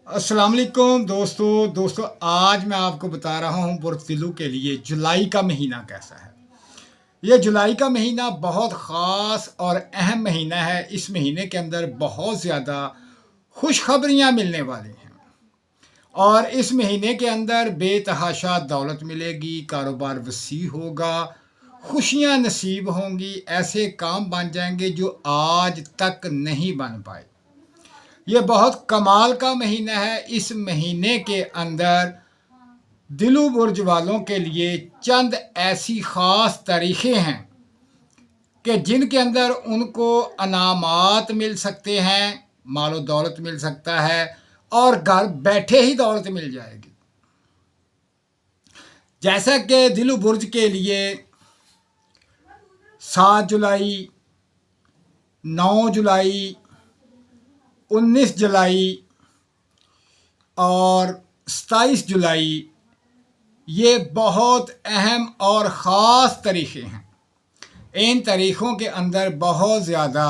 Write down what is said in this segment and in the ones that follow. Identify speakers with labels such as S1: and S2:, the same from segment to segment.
S1: अस्सलाम वालेकुम दोस्तों आज मैं आपको बता रहा हूँ बुर्ज़िलू के लिए जुलाई का महीना कैसा है। ये जुलाई का महीना बहुत ख़ास और अहम महीना है। इस महीने के अंदर बहुत ज़्यादा खुशखबरियाँ मिलने वाली हैं और इस महीने के अंदर बेतहाशा दौलत मिलेगी, कारोबार वसी होगा, खुशियाँ नसीब होंगी, ऐसे काम बन जाएंगे जो आज तक नहीं बन पाए। ये बहुत कमाल का महीना है। इस महीने के अंदर दिलू बुर्ज वालों के लिए चंद ऐसी ख़ास तारीखें हैं कि जिनके अंदर उनको अनामात मिल सकते हैं, मालो दौलत मिल सकता है और घर बैठे ही दौलत मिल जाएगी। जैसा कि दिलू बुर्ज के लिए 7 जुलाई, 9 जुलाई, 19 जुलाई और 27 जुलाई ये बहुत अहम और ख़ास तारीखें हैं। इन तारीख़ों के अंदर बहुत ज़्यादा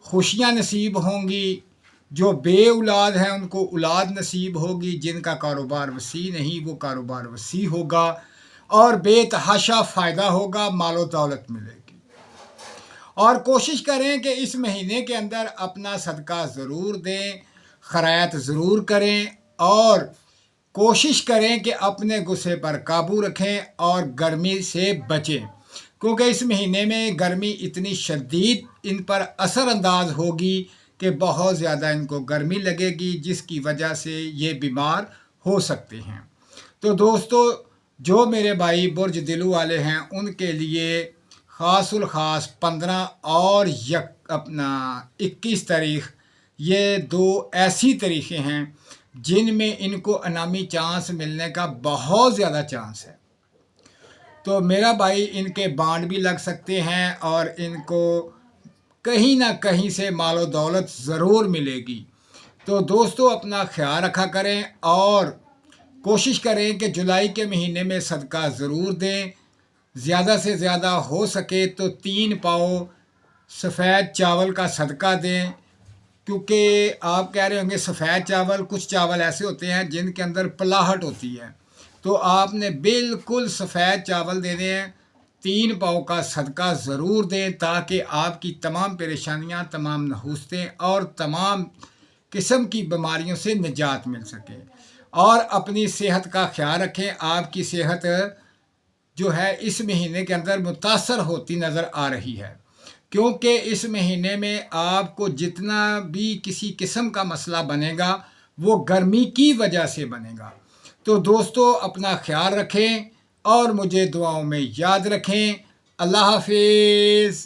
S1: खुशियाँ नसीब होंगी। जो बे औलाद हैं उनको औलाद नसीब होगी, जिनका कारोबार वसी नहीं वो कारोबार वसी होगा और बेतहाशा फ़ायदा होगा, मालो दौलत मिलेगी। और कोशिश करें कि इस महीने के अंदर अपना सदका ज़रूर दें, खैरात ज़रूर करें और कोशिश करें कि अपने गुस्से पर काबू रखें और गर्मी से बचें, क्योंकि इस महीने में गर्मी इतनी शदीद इन पर असरअंदाज होगी कि बहुत ज़्यादा इनको गर्मी लगेगी, जिसकी वजह से ये बीमार हो सकते हैं। तो दोस्तों, जो मेरे भाई बुर्ज दिलू वाले हैं उनके लिए ख़ासुल ख़ास 15 और 21 तारीख़ ये दो ऐसी तारीखें हैं जिनमें इनको अनामी चांस मिलने का बहुत ज़्यादा चांस है। तो मेरा भाई इनके बांड भी लग सकते हैं और इनको कहीं ना कहीं से मालो दौलत ज़रूर मिलेगी। तो दोस्तों, अपना ख्याल रखा करें और कोशिश करें कि जुलाई के महीने में सदका ज़रूर दें। ज़्यादा से ज़्यादा हो सके तो 3 पाव सफ़ेद चावल का सदका दें, क्योंकि आप कह रहे होंगे सफ़ेद चावल, कुछ चावल ऐसे होते हैं जिनके अंदर पलाहट होती है, तो आपने बिल्कुल सफ़ेद चावल देने हैं। 3 पाव का सदका ज़रूर दें ताकि आपकी तमाम परेशानियां, तमाम नहूसतें और तमाम किस्म की बीमारियों से निजात मिल सके। और अपनी सेहत का ख्याल रखें। आपकी सेहत जो है इस महीने के अंदर मुतासर होती नज़र आ रही है, क्योंकि इस महीने में आपको जितना भी किसी किस्म का मसला बनेगा वो गर्मी की वजह से बनेगा। तो दोस्तों, अपना ख्याल रखें और मुझे दुआओं में याद रखें। अल्लाह हाफिज़।